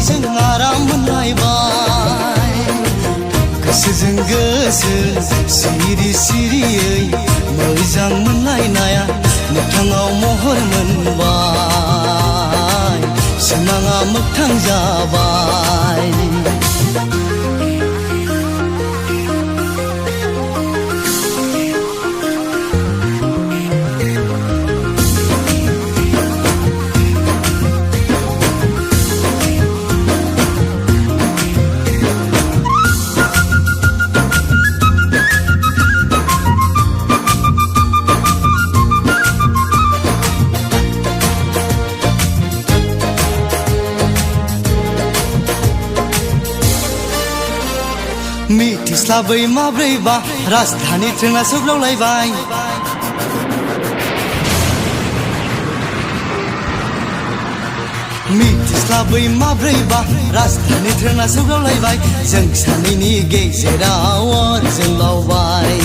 सानैजों आराम मोनलायबाय गोसोजों गोसो सिरि सिरियै मोजां मोनलायनाया मोगथाङाव महर मोनबाय सिमाङा मोगथां जाबाय मिथिस्लाबै माब्रैबा राजधानी ट्रेना सौग्रावलायबाय मिथिस्लाबै माब्रैबा राजधानी ट्रेना सौग्रावलायबाय जों सानैनि गेजेराव अर जोंलावबाय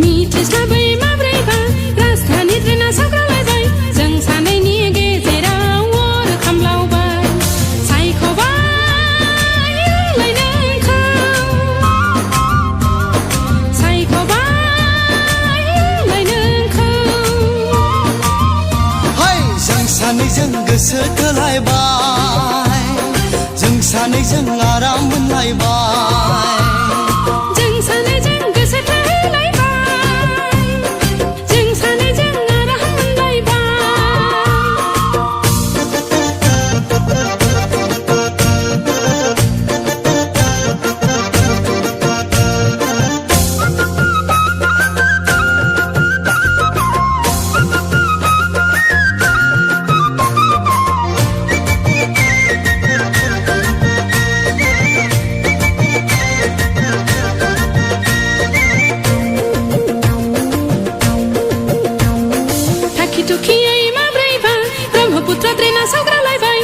मिथिस्लाबै माब्रैबा राजधानी ट्रेना सौग्रावलायबाय जों सानैनि गेजेराव अर खामलावबाय सायख'बाय सानैजों गोसो थोलायबाय जों सानैजों आराम मोनलायबाय जों सानैजों गोसो थोलायबाय जों सानैजों आराम Tukiयै माब्रैबा ब्रह्मपुत्र ट्रेना सौग्रावलायबाय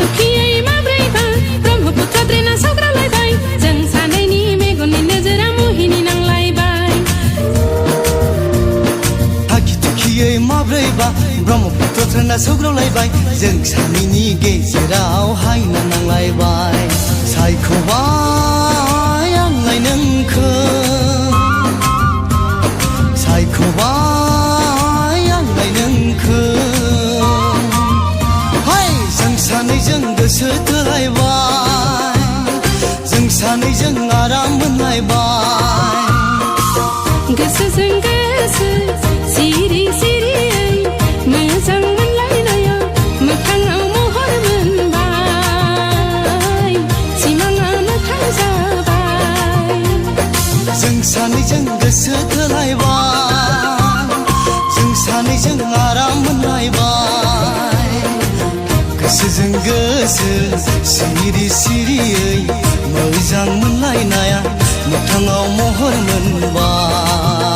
तुकियै माब्रैबा ब्रह्मपुत्र ट्रेना सौग्रावलायबाय जों सानैनि मेगननि नोजोरा मुहिनि नांलायबाय तुकियै माब्रैबा ब्रह्मपुत्र ट्रेना सौग्रावलायबाय जों सानैनि गेजेराव हायना नांलायबाय सायख'बाय आंलाय नोंखौ सायख'बाय आंलाय नोंखौ हाय जों सानैजों गोसो थोलायबाय जों सानैजों आराम मोनलायबाय गोसोजों गोसो सिरि सिरियै मोजां मोनलायनाया मोगथाङाव महर मोनबाय सिमाङा मोगथां जाबाय जों सानैजों गोसो थोलायबाय जों सानैजों आराम मोनलायबाय गोसोजों गोसो सिरि सिरियै मोजां मोनलायनाया मोगथाङाव महर मोनबाय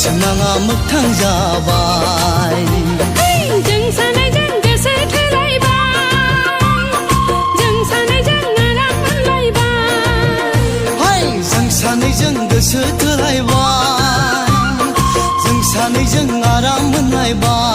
सिमाङा मोगथां जाबाय जों सानैजों गोसो थोलायबाय जों सानैजों आराम मोनलायबाय जों सानैजों गोसो थोलायबाय जों सानैजों आराम मोनलायबाय